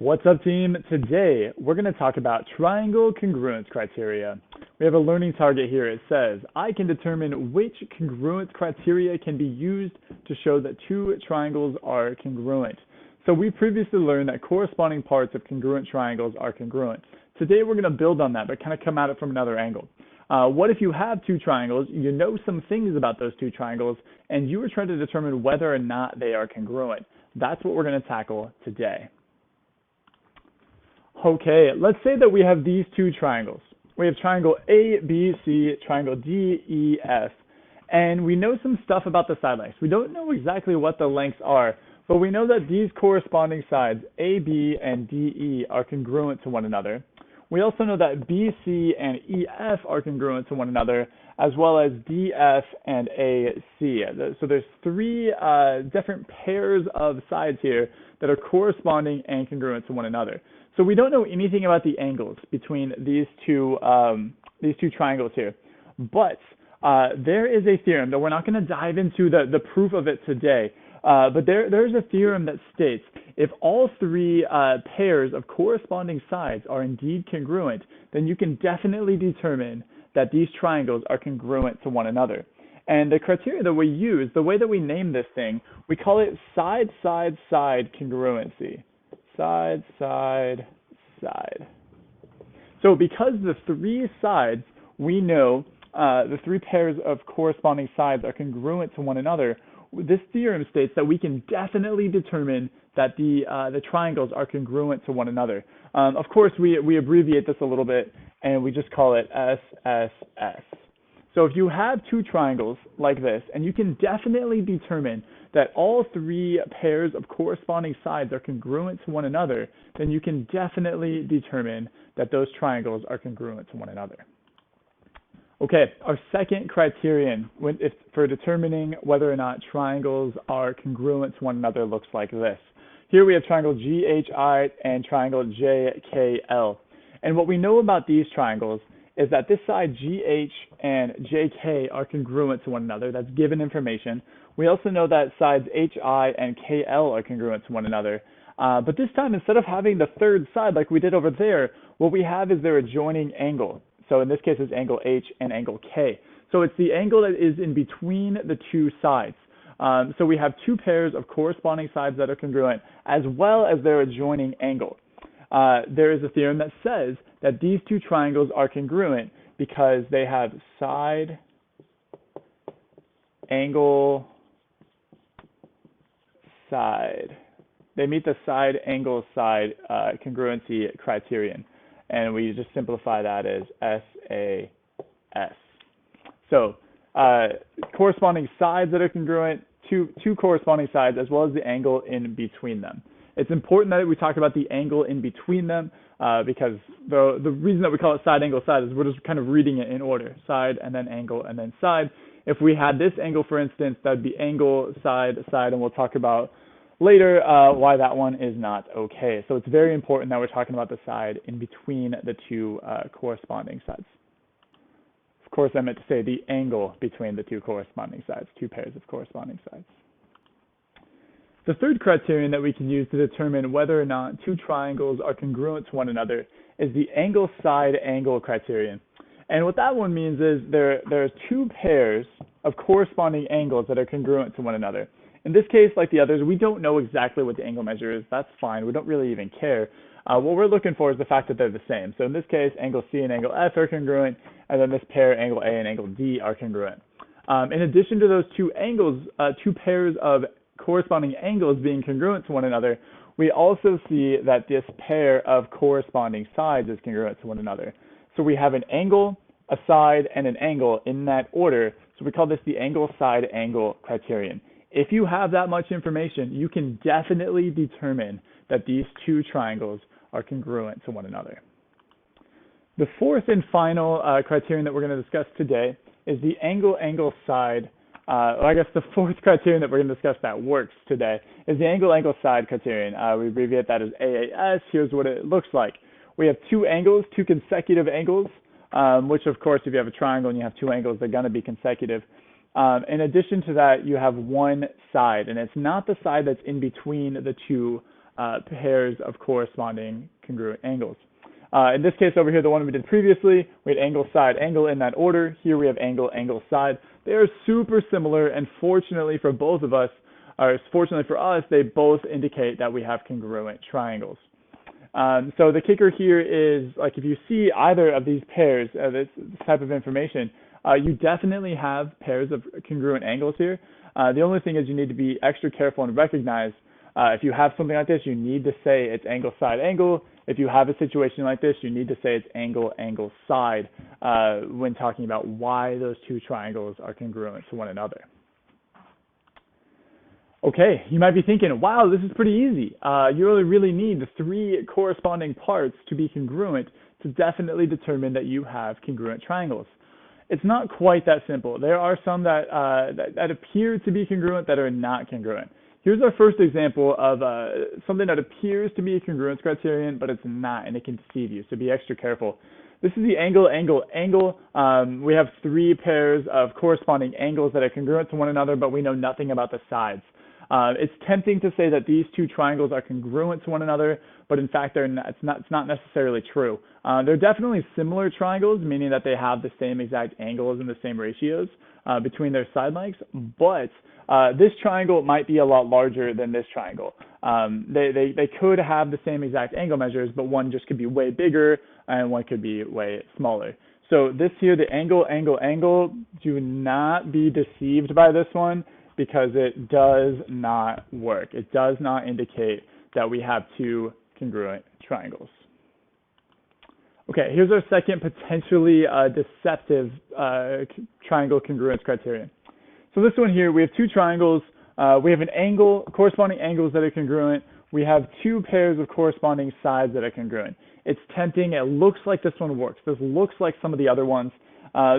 What's up, team? Today, we're going to talk about triangle congruence criteria. We have a learning target here. It says, I can determine which congruence criteria can be used to show that two triangles are congruent. So we previously learned that corresponding parts of congruent triangles are congruent. Today, we're going to build on that, but kind of come at it from another angle. What if you have two triangles, you know some things about those two triangles, and you are trying to determine whether or not they are congruent? That's what we're going to tackle today. Okay, let's say that we have these two triangles. We have triangle ABC, triangle DEF, and we know some stuff about the side lengths. We don't know exactly what the lengths are, but we know that these corresponding sides, AB and DE, are congruent to one another. We also know that BC and EF are congruent to one another, as well as DF and AC. So there's three different pairs of sides here that are corresponding and congruent to one another. So we don't know anything about the angles between these two triangles here, but there is a theorem that we're not going to dive into the proof of it today, but there's a theorem that states if all three pairs of corresponding sides are indeed congruent, then you can definitely determine that these triangles are congruent to one another. And the criteria that we use, the way that we name this thing, we call it side-side-side congruency. Side, side, side. So because the three sides, we know the three pairs of corresponding sides are congruent to one another, this theorem states that we can definitely determine that the triangles are congruent to one another. Of course, we abbreviate this a little bit, and we just call it SSS. So if you have two triangles like this, and you can definitely determine that all three pairs of corresponding sides are congruent to one another, then you can definitely determine that those triangles are congruent to one another. Okay, our second criterion for determining whether or not triangles are congruent to one another looks like this. Here we have triangle GHI and triangle JKL. And what we know about these triangles is that this side GH and JK are congruent to one another. That's given information. We also know that sides HI and KL are congruent to one another. But this time, instead of having the third side like we did over there, what we have is their adjoining angle. So in this case, it's angle H and angle K. So it's the angle that is in between the two sides. So we have two pairs of corresponding sides that are congruent, as well as their adjoining angle. There is a theorem that says that these two triangles are congruent because they have side, angle, side. They meet the side, angle, side congruency criterion. And we just simplify that as SAS. So corresponding sides that are congruent, two corresponding sides, as well as the angle in between them. It's important that we talk about the angle in between them because the reason that we call it side, angle, side is we're just kind of reading it in order. Side, and then angle, and then side. If we had this angle, for instance, that would be angle, side, side, and we'll talk about later why that one is not okay. So it's very important that we're talking about the side in between the two corresponding sides. Of course, I meant to say the angle between the two corresponding sides, two pairs of corresponding sides. The third criterion that we can use to determine whether or not two triangles are congruent to one another is the angle-side angle criterion. And what that one means is there are two pairs of corresponding angles that are congruent to one another. In this case, like the others, we don't know exactly what the angle measure is. That's fine. We don't really even care. What we're looking for is the fact that they're the same. So in this case, angle C and angle F are congruent, and then this pair, angle A and angle D, are congruent. In addition to those two angles, two pairs of corresponding angles being congruent to one another, we also see that this pair of corresponding sides is congruent to one another. So we have an angle, a side, and an angle in that order. So we call this the angle-side angle criterion. If you have that much information, you can definitely determine that these two triangles are congruent to one another. The fourth and final criterion that we're going to discuss today is the angle-angle-side. I guess the fourth criterion that we're going to discuss that works today is the angle-angle-side criterion. We abbreviate that as AAS. Here's what it looks like. We have two angles, two consecutive angles, which of course, if you have a triangle and you have two angles, they're going to be consecutive. In addition to that, you have one side, and it's not the side that's in between the two pairs of corresponding congruent angles. In this case over here, the one we did previously, we had angle, side, angle in that order. Here we have angle, angle, side. They are super similar, and fortunately for both of us, or fortunately for us, they both indicate that we have congruent triangles. So the kicker here is, like, if you see either of these pairs, this type of information, you definitely have pairs of congruent angles here. The only thing is you need to be extra careful and recognize if you have something like this, you need to say it's angle, side, angle. If you have a situation like this, you need to say it's angle, angle, side when talking about why those two triangles are congruent to one another. Okay, you might be thinking, wow, this is pretty easy. You really need the three corresponding parts to be congruent to definitely determine that you have congruent triangles. It's not quite that simple. There are some that appear to be congruent that are not congruent. Here's our first example of something that appears to be a congruence criterion, but it's not, and it can deceive you, so be extra careful. This is the angle, angle, angle. We have three pairs of corresponding angles that are congruent to one another, but we know nothing about the sides. It's tempting to say that these two triangles are congruent to one another, but in fact, it's not necessarily true. They're definitely similar triangles, meaning that they have the same exact angles and the same ratios between their side lengths, but this triangle might be a lot larger than this triangle. They could have the same exact angle measures, but one just could be way bigger and one could be way smaller. So this here, the angle, angle, angle, do not be deceived by this one, because it does not work. It does not indicate that we have two congruent triangles. Okay, here's our second potentially deceptive triangle congruence criterion. So this one here, we have two triangles. We have an angle, corresponding angles that are congruent. We have two pairs of corresponding sides that are congruent. It's tempting. It looks like this one works. This looks like some of the other ones.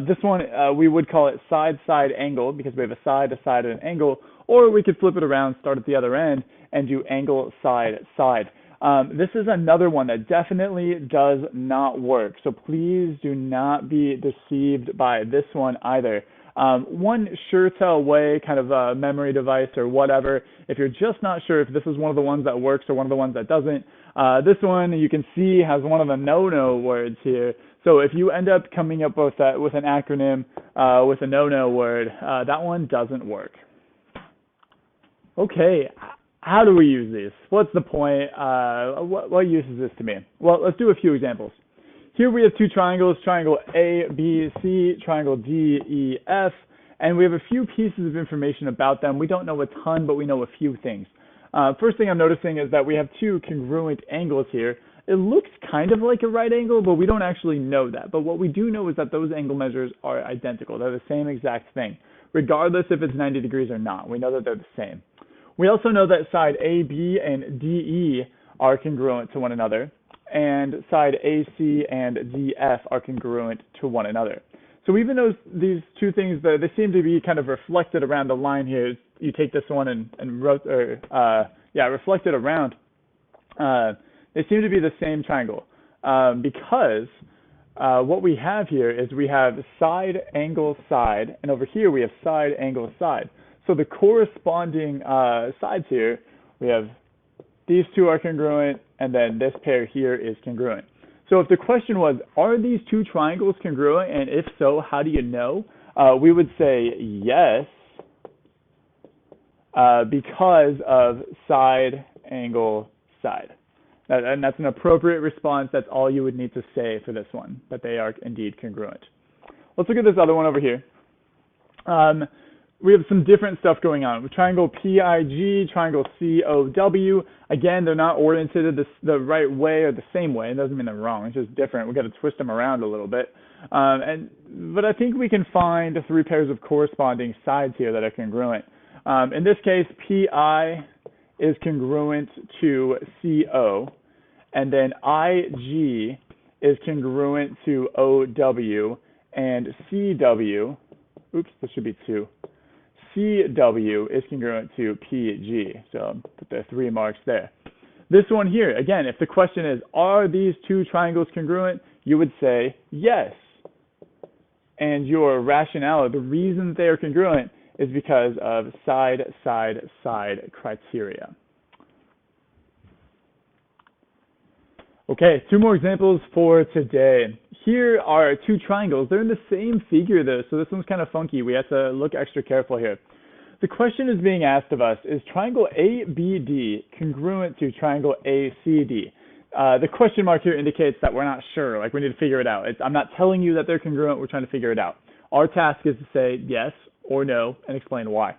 This one, we would call it side-side angle because we have a side, and an angle, or we could flip it around, start at the other end, and do angle, side, side. This is another one that definitely does not work, so please do not be deceived by this one either. One sure tell way, kind of a memory device or whatever, if you're just not sure if this is one of the ones that works or one of the ones that doesn't, this one you can see has one of the no-no words here. So if you end up coming up with an acronym with a no-no word, that one doesn't work. Okay, how do we use these? What's the point? What use is this to me? Well, let's do a few examples. Here we have two triangles, triangle ABC, triangle DEF, and we have a few pieces of information about them. We don't know a ton, but we know a few things. First thing I'm noticing is that we have two congruent angles here. It looks kind of like a right angle, but we don't actually know that. But what we do know is that those angle measures are identical. They're the same exact thing, regardless if it's 90 degrees or not. We know that they're the same. We also know that side AB and DE are congruent to one another, and side AC and DF are congruent to one another. So even though these two things, they seem to be kind of reflected around the line here, you take this one and reflect it around, they seem to be the same triangle because what we have here is we have side, angle, side, and over here we have side, angle, side. So the corresponding sides here, we have these two are congruent, and then this pair here is congruent. So if the question was, are these two triangles congruent, and if so, how do you know? We would say yes, because of side, angle, side. And that's an appropriate response. That's all you would need to say for this one, that they are indeed congruent. Let's look at this other one over here. We have some different stuff going on. With triangle PIG, triangle COW, again, they're not oriented the right way or the same way. It doesn't mean they're wrong. It's just different. We've got to twist them around a little bit. But I think we can find three pairs of corresponding sides here that are congruent. In this case, PI is congruent to CO, and then IG is congruent to OW, and CW, oops, this should be two. CW is congruent to PG, so put the 3 marks there. This one here, again, if the question is, are these two triangles congruent, you would say yes. And your rationale, the reason they are congruent, is because of side, side, side criteria. Okay, two more examples for today. Here are two triangles. They're in the same figure though, so this one's kind of funky. We have to look extra careful here. The question is being asked of us, is triangle ABD congruent to triangle ACD? The question mark here indicates that we're not sure, like we need to figure it out. I'm not telling you that they're congruent, we're trying to figure it out. Our task is to say yes or no and explain why.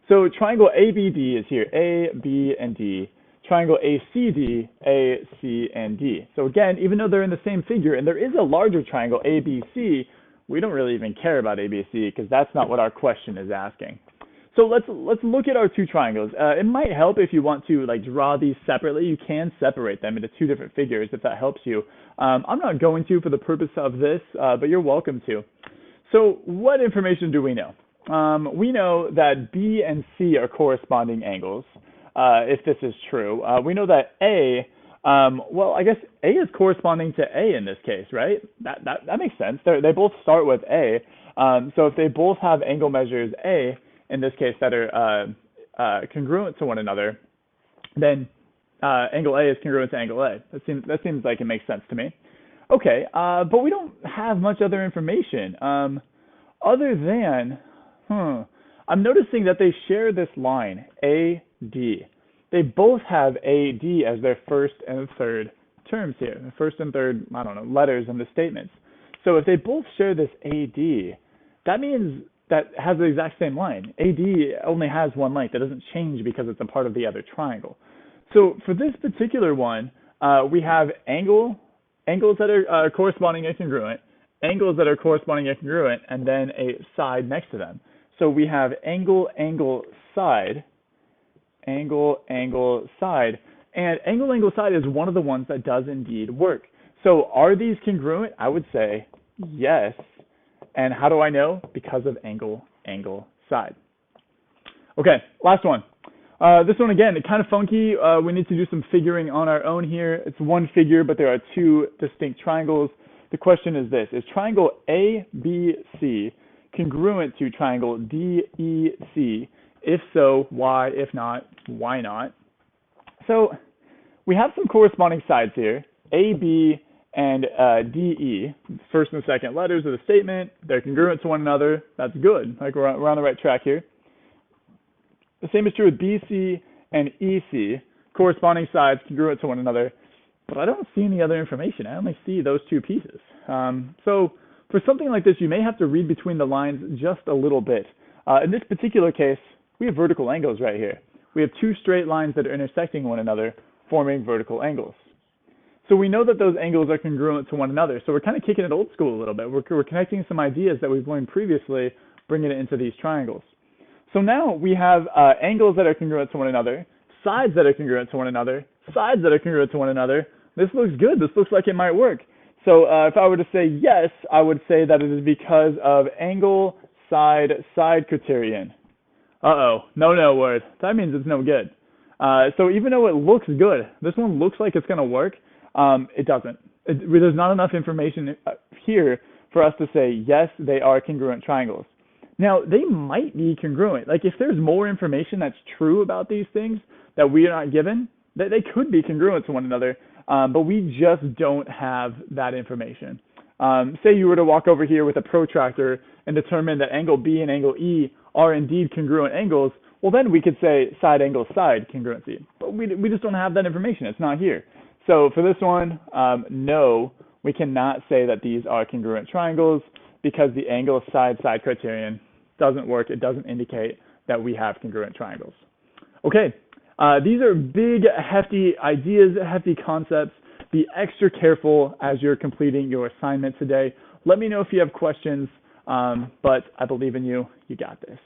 So triangle ABD is here, A, B, and D. Triangle ACD, A, C, and D. So again, even though they're in the same figure, and there is a larger triangle, ABC, we don't really even care about ABC because that's not what our question is asking. So let's look at our two triangles. It might help if you want to like draw these separately. You can separate them into two different figures if that helps you. I'm not going to for the purpose of this, but you're welcome to. So what information do we know? We know that B and C are corresponding angles. If this is true. We know that A, well, I guess A is corresponding to A in this case, right? That makes sense. They both start with A. So if they both have angle measures A, in this case, that are congruent to one another, then angle A is congruent to angle A. That seems like it makes sense to me. Okay, but we don't have much other information other than, I'm noticing that they share this line, AD. They both have AD as their first and third terms here, the first and third, I don't know, letters in the statements. So if they both share this AD, that means that has the exact same line. AD only has one length. It doesn't change because it's a part of the other triangle. So for this particular one, we have angles that are corresponding and congruent, angles that are corresponding and congruent, and then a side next to them. So we have angle, angle, side, angle, angle, side, and angle, angle, side is one of the ones that does indeed work. So are these congruent? I would say yes. And how do I know? Because of angle, angle, side. Okay, last one. This one again, it's kind of funky. We need to do some figuring on our own here. It's one figure, but there are two distinct triangles. The question is this: is triangle ABC congruent to triangle DEC? If so, why? If not, why not? So we have some corresponding sides here, AB and DE, first and second letters of the statement. They're congruent to one another. That's good. Like we're on the right track here. The same is true with BC and EC, corresponding sides congruent to one another. But I don't see any other information. I only see those two pieces. So for something like this, you may have to read between the lines just a little bit. In this particular case, we have vertical angles right here. We have two straight lines that are intersecting one another, forming vertical angles. So we know that those angles are congruent to one another. So we're kind of kicking it old school a little bit. We're connecting some ideas that we've learned previously, bringing it into these triangles. So now we have angles that are congruent to one another, sides that are congruent to one another, sides that are congruent to one another. This looks good. This looks like it might work. So if I were to say yes, I would say that it is because of angle, side, side criterion. Uh-oh, no word. That means it's no good. So even though it looks good, this one looks like it's going to work, it doesn't. There's not enough information here for us to say, yes, they are congruent triangles. Now, they might be congruent. Like if there's more information that's true about these things that we are not given, they could be congruent to one another, but we just don't have that information. Say you were to walk over here with a protractor and determine that angle B and angle E are indeed congruent angles, well then we could say side angle side congruency. But we just don't have that information. It's not here. So for this one, no, we cannot say that these are congruent triangles because the angle side side criterion doesn't work. It doesn't indicate that we have congruent triangles. Okay, these are big, hefty ideas, hefty concepts. Be extra careful as you're completing your assignment today. Let me know if you have questions, but I believe in you. You got this.